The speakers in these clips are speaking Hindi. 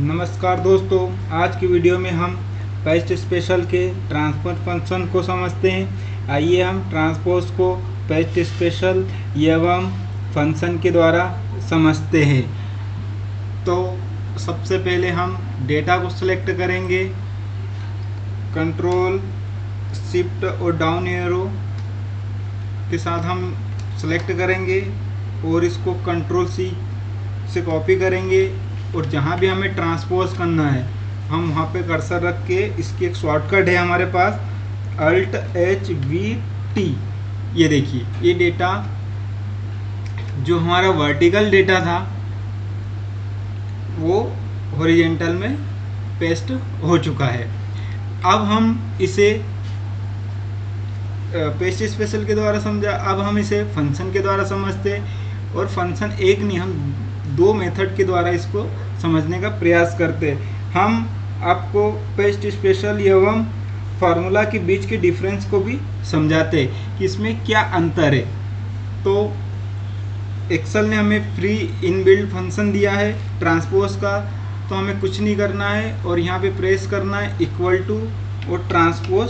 नमस्कार दोस्तों, आज की वीडियो में हम पेस्ट स्पेशल के ट्रांसफर फंक्शन को समझते हैं। आइए हम ट्रांसपोज को पेस्ट स्पेशल एवं फंक्शन के द्वारा समझते हैं। तो सबसे पहले हम डेटा को सिलेक्ट करेंगे, कंट्रोल शिफ्ट और डाउन एरो के साथ हम सेलेक्ट करेंगे और इसको कंट्रोल सी से कॉपी करेंगे और जहाँ भी हमें ट्रांसपोज करना है हम वहाँ पे कर्सर रख के, इसकी एक शॉर्टकट है हमारे पास Alt H V T। ये देखिए, ये डेटा जो हमारा वर्टिकल डेटा था वो हॉरिजॉन्टल में पेस्ट हो चुका है। अब हम इसे पेस्ट स्पेशल के द्वारा समझा, अब हम इसे फंक्शन के द्वारा समझते हैं और फंक्शन एक नहीं, हम दो मेथड के द्वारा इसको समझने का प्रयास करते हैं। हम आपको पेस्ट स्पेशल एवं फार्मूला के बीच के डिफरेंस को भी समझाते हैं कि इसमें क्या अंतर है। तो एक्सेल ने हमें फ्री इनबिल्ट फंक्शन दिया है ट्रांसपोज का, तो हमें कुछ नहीं करना है और यहाँ पे प्रेस करना है इक्वल टू और ट्रांसपोज।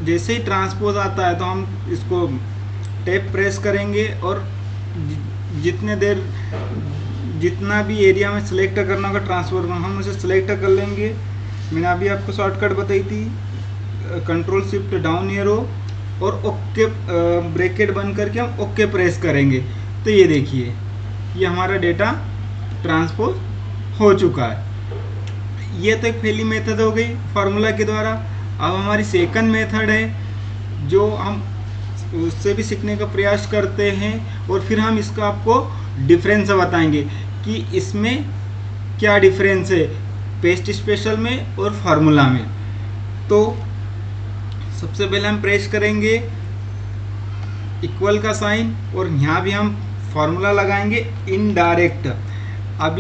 जैसे ही ट्रांसपोज आता है तो हम इसको टैब प्रेस करेंगे और जितना भी एरिया में सिलेक्ट करना होगा ट्रांसफर हम उसे सिलेक्ट कर लेंगे। मैंने अभी आपको शॉर्टकट बताई थी, कंट्रोल शिफ्ट डाउन एरो और ओके ब्रैकेट बंद करके हम ओके प्रेस करेंगे। तो ये देखिए, ये हमारा डेटा ट्रांसपोज हो चुका है। ये तो एक पहली मेथड हो गई फार्मूला के द्वारा। अब हमारी सेकंड मेथड है जो हम उससे भी सीखने का प्रयास करते हैं और फिर हम इसका आपको डिफरेंस बताएंगे कि इसमें क्या डिफरेंस है पेस्ट स्पेशल में और फार्मूला में। तो सबसे पहले हम प्रेस करेंगे इक्वल का साइन और यहाँ भी हम फार्मूला लगाएंगे इनडायरेक्ट।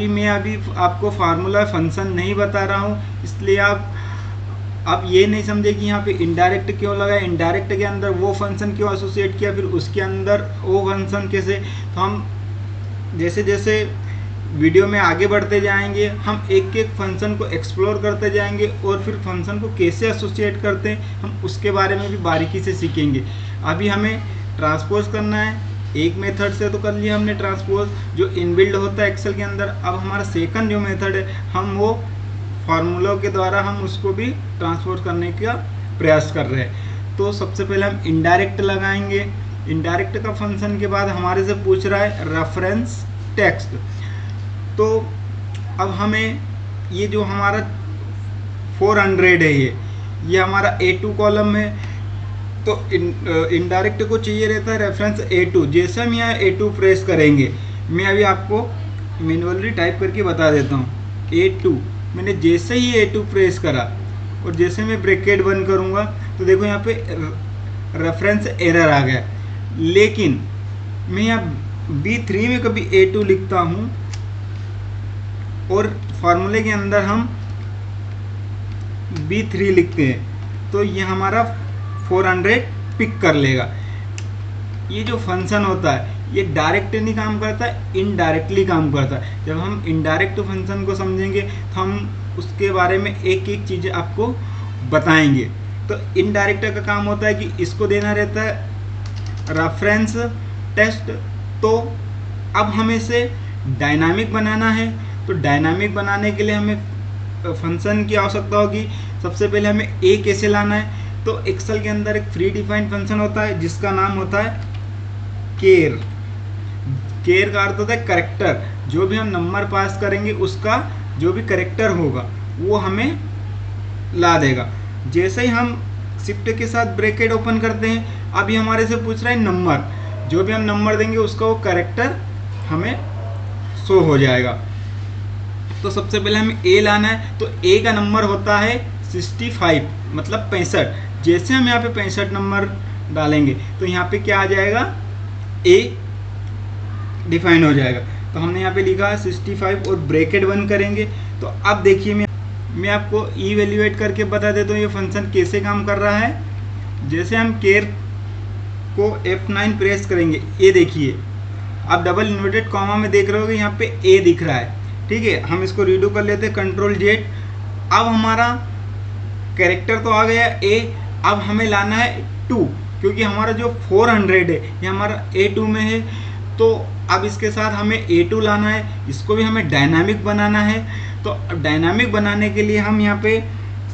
मैं आपको फार्मूला फंक्शन नहीं बता रहा हूँ, इसलिए आप ये नहीं समझे कि यहाँ पे इनडायरेक्ट क्यों लगा, इनडायरेक्ट के अंदर वो फंक्शन क्यों एसोसिएट किया, फिर उसके अंदर वो फंक्शन कैसे। तो हम जैसे जैसे वीडियो में आगे बढ़ते जाएंगे हम एक एक फंक्शन को एक्सप्लोर करते जाएंगे और फिर फंक्शन को कैसे एसोसिएट करते हैं हम उसके बारे में भी बारीकी से सीखेंगे। अभी हमें ट्रांसपोज करना है, एक मेथड से तो कर लिया हमने ट्रांसपोज जो इनबिल्ड होता है एक्सेल के अंदर। अब हमारा सेकंड जो मेथड है हम वो फार्मूलों के द्वारा हम उसको भी ट्रांसपोज करने का प्रयास कर रहे हैं। तो सबसे पहले हम इनडायरेक्ट लगाएंगे। इनडायरेक्ट का फंक्शन के बाद हमारे से पूछ रहा है रेफरेंस टेक्स्ट। तो अब हमें ये जो हमारा 400 है ये हमारा A2 कॉलम है, तो इनडायरेक्ट को चाहिए रहता है रेफरेंस A2। जैसे हम यहाँ A2 प्रेस करेंगे, मैं अभी आपको मैन्युअली टाइप करके बता देता हूँ। A2 मैंने जैसे ही A2 प्रेस करा और जैसे मैं ब्रैकेट बंद करूँगा तो देखो यहाँ पे रेफरेंस एरर आ गया। लेकिन मैं यहाँ B3 में कभी A2 लिखता हूँ और फार्मूले के अंदर हम B3 लिखते हैं तो ये हमारा 400 पिक कर लेगा। ये जो फंक्शन होता है ये डायरेक्ट नहीं काम करता है, इनडायरेक्टली काम करता है। जब हम इनडायरेक्ट फंक्शन को समझेंगे तो हम उसके बारे में एक एक चीज़ आपको बताएंगे। तो इनडायरेक्ट का काम होता है कि इसको देना रहता है रेफरेंस टेक्स्ट। तो अब हमें इसे डायनामिक बनाना है, तो डायनामिक बनाने के लिए हमें फंक्शन की आवश्यकता होगी। सबसे पहले हमें ए कैसे लाना है, तो एक्सेल के अंदर एक फ्री डिफाइंड फंक्शन होता है जिसका नाम होता है केर। केर का अर्थ होता है करेक्टर। जो भी हम नंबर पास करेंगे उसका जो भी करेक्टर होगा वो हमें ला देगा। जैसे ही हम शिफ्ट के साथ ब्रैकेट ओपन करते हैं, अभी हमारे से पूछ रहा है नंबर। जो भी हम नंबर देंगे उसका वो करेक्टर हमें शो हो जाएगा। तो सबसे पहले हमें ए लाना है, तो ए का नंबर होता है 65 मतलब 65। जैसे हम यहाँ पे 65 नंबर डालेंगे तो यहाँ पे क्या आ जाएगा, ए डिफाइन हो जाएगा। तो हमने यहाँ पे लिखा है 65 और ब्रैकेट बंद करेंगे। तो अब देखिए मैं आपको इवैल्यूएट करके बता देता हूँ ये फंक्शन कैसे काम कर रहा है। जैसे हम केर को F9 प्रेस करेंगे, ये देखिए आप डबल इन्वर्टेड कॉमा में देख रहे होगे यहाँ पे ए दिख रहा है। ठीक है, हम इसको रीडू कर लेते हैं, कंट्रोल जेड। अब हमारा कैरेक्टर तो आ गया ए, अब हमें लाना है 2, क्योंकि हमारा जो 400 है ये हमारा A2 में है। तो अब इसके साथ हमें A2 लाना है, इसको भी हमें डायनामिक बनाना है। तो डायनामिक बनाने के लिए हम यहाँ पे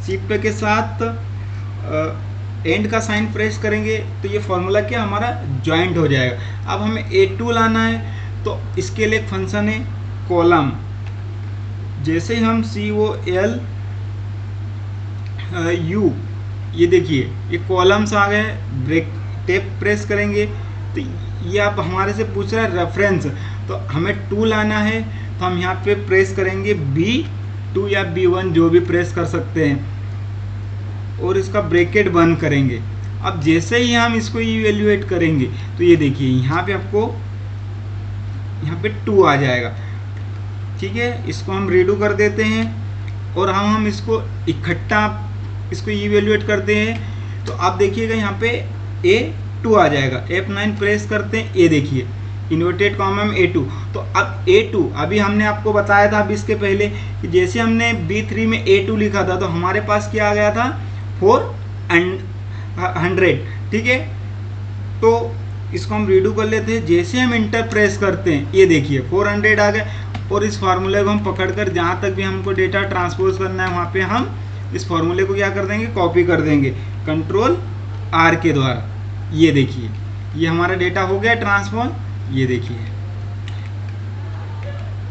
शिफ्ट के साथ एंड का साइन प्रेस करेंगे, तो ये फॉर्मूला क्या हमारा ज्वाइंट हो जाएगा। अब हमें A2 लाना है, तो इसके लिए एक फंक्शन है कॉलम। जैसे हम COL U, ये देखिए ये कॉलम्स आ गए, ब्रेक टेप प्रेस करेंगे तो ये आप हमारे से पूछ रहा है रेफरेंस, तो हमें 2 लाना है, तो हम यहाँ पे प्रेस करेंगे B2 या B1 जो भी प्रेस कर सकते हैं, और इसका ब्रैकेट बंद करेंगे। अब जैसे ही हम इसको इवेल्युएट करेंगे तो ये देखिए यहाँ पे आपको यहाँ पे 2 आ जाएगा। ठीक है, इसको हम रीडू कर देते हैं और हम इसको इकट्ठा इसको इवेल्युएट करते हैं। तो आप देखिएगा यहाँ पे A2 आ जाएगा। F9 प्रेस करते हैं, ये देखिए इन्वर्टेड कॉमा में A2। तो अब A2 अभी हमने आपको बताया था अभी इसके पहले कि जैसे हमने B3 में A2 लिखा था तो हमारे पास क्या आ गया था 400। ठीक है, तो इसको हम रीडू कर लेते हैं। जैसे हम इंटर प्रेस करते हैं ये देखिए 400 आ गए, और इस फार्मूले को हम पकड़कर जहाँ तक भी हमको डेटा ट्रांसपोज करना है वहाँ पे हम इस फार्मूले को क्या कर देंगे, कॉपी कर देंगे कंट्रोल R के द्वारा। ये देखिए ये हमारा डेटा हो गया ट्रांसपोज। ये देखिए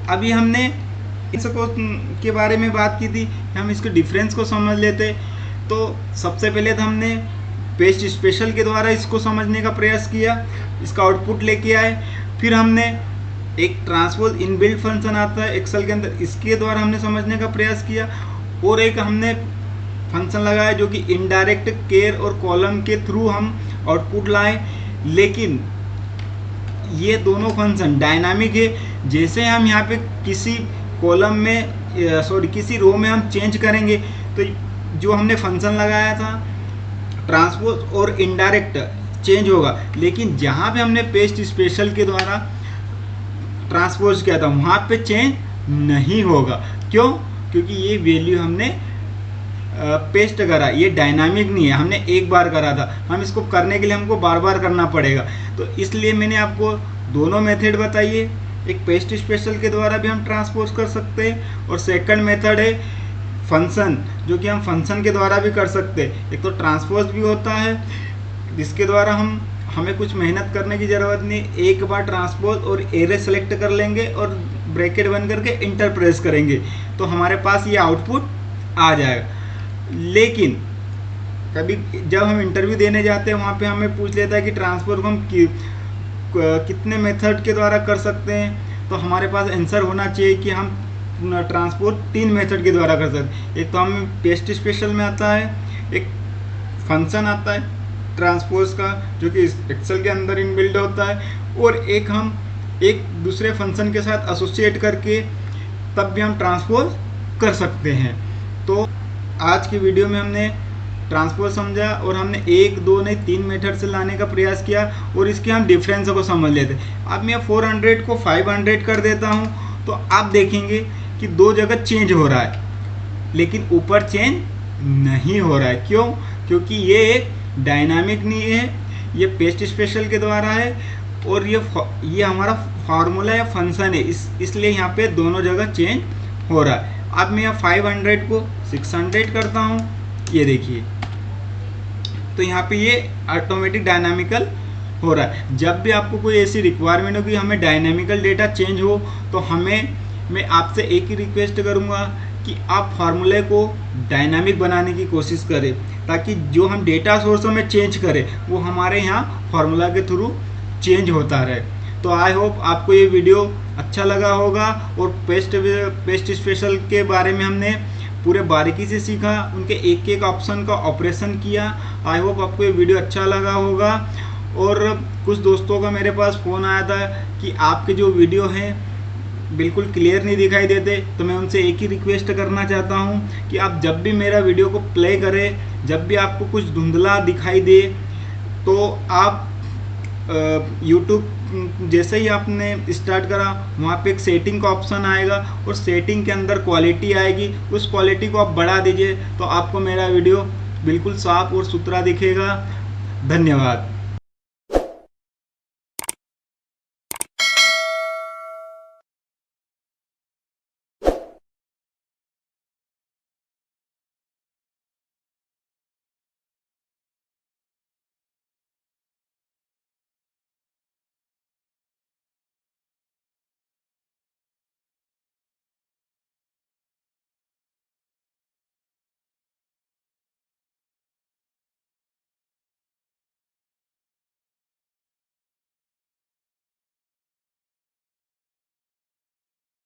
अभी हमने इसको के बारे में बात की थी, हम इसके डिफरेंस को समझ लेते। तो सबसे पहले तो हमने पेस्ट स्पेशल के द्वारा इसको समझने का प्रयास किया, इसका आउटपुट लेके आए। फिर हमने एक ट्रांसपोज इनबिल्ट फंक्शन आता है एक्सेल के अंदर, इसके द्वारा हमने समझने का प्रयास किया। और एक हमने फंक्शन लगाया जो कि इनडायरेक्ट केयर और कॉलम के थ्रू हम आउटपुट लाए। लेकिन ये दोनों फंक्शन डायनामिक है। जैसे हम यहाँ पे किसी कॉलम में किसी रो में हम चेंज करेंगे तो जो हमने फंक्शन लगाया था ट्रांसपोज और इनडायरेक्ट चेंज होगा, लेकिन जहाँ पे हमने पेस्ट स्पेशल के द्वारा ट्रांसपोज किया था वहाँ पे चेंज नहीं होगा। क्यों? क्योंकि ये वैल्यू हमने पेस्ट करा, ये डायनामिक नहीं है, हमने एक बार करा था। हम इसको करने के लिए हमको बार बार करना पड़ेगा, तो इसलिए मैंने आपको दोनों मेथड बताइए। एक पेस्ट स्पेशल के द्वारा भी हम ट्रांसपोज कर सकते हैं, और सेकंड मेथड है फंक्शन, जो कि हम फंक्शन के द्वारा भी कर सकते हैं। एक तो ट्रांसपोज भी होता है जिसके द्वारा हमें कुछ मेहनत करने की ज़रूरत नहीं, एक बार ट्रांसपोज और एरे सेलेक्ट कर लेंगे और ब्रैकेट बंद करके इंटर प्रेस करेंगे तो हमारे पास ये आउटपुट आ जाएगा। लेकिन कभी जब हम इंटरव्यू देने जाते हैं वहाँ पे हमें पूछ लेता है कि ट्रांसपोज हम कितने मेथड के द्वारा कर सकते हैं, तो हमारे पास आंसर होना चाहिए कि हम ट्रांसपोज 3 मेथड के द्वारा कर सकते हैं। एक तो हम पेस्ट स्पेशल में आता है, एक फंक्शन आता है ट्रांसपोज का जो कि एक्सेल के अंदर इनबिल्ट होता है, और एक हम एक दूसरे फंक्शन के साथ एसोसिएट करके तब भी हम ट्रांसपोज कर सकते हैं। तो आज की वीडियो में हमने ट्रांसपोज समझा और हमने 1 2 नहीं 3 मेथड से लाने का प्रयास किया, और इसके हम डिफरेंस को समझ लेते। अब मैं 400 को 500 कर देता हूँ, तो आप देखेंगे कि 2 जगह चेंज हो रहा है लेकिन ऊपर चेंज नहीं हो रहा है। क्यों? क्योंकि ये एक डायनामिक नहीं है, ये पेस्ट स्पेशल के द्वारा है, और ये हमारा फार्मूला या फंक्शन है, इसलिए यहाँ पे दोनों जगह चेंज हो रहा है। अब मैं यहाँ 500 को 600 करता हूँ, ये देखिए तो यहाँ पे ये ऑटोमेटिक डायनामिकल हो रहा है। जब भी आपको कोई ऐसी रिक्वायरमेंट हो कि हमें डायनामिकल डेटा चेंज हो, तो मैं आपसे एक ही रिक्वेस्ट करूँगा कि आप फार्मूले को डायनामिक बनाने की कोशिश करें, ताकि जो हम डेटा सोर्स में चेंज करें वो हमारे यहाँ फार्मूला के थ्रू चेंज होता रहे। तो आई होप आपको ये वीडियो अच्छा लगा होगा, और पेस्ट स्पेशल के बारे में हमने पूरे बारीकी से सीखा, उनके एक एक ऑप्शन का ऑपरेशन किया। आई होप आपको ये वीडियो अच्छा लगा होगा। और कुछ दोस्तों का मेरे पास फ़ोन आया था कि आपके जो वीडियो हैं बिल्कुल क्लियर नहीं दिखाई देते, तो मैं उनसे एक ही रिक्वेस्ट करना चाहता हूं कि आप जब भी मेरा वीडियो को प्ले करें, जब भी आपको कुछ धुंधला दिखाई दे, तो आप YouTube जैसे ही आपने स्टार्ट करा वहाँ पे एक सेटिंग का ऑप्शन आएगा और सेटिंग के अंदर क्वालिटी आएगी, उस क्वालिटी को आप बढ़ा दीजिए तो आपको मेरा वीडियो बिल्कुल साफ और सुथरा दिखेगा। धन्यवाद।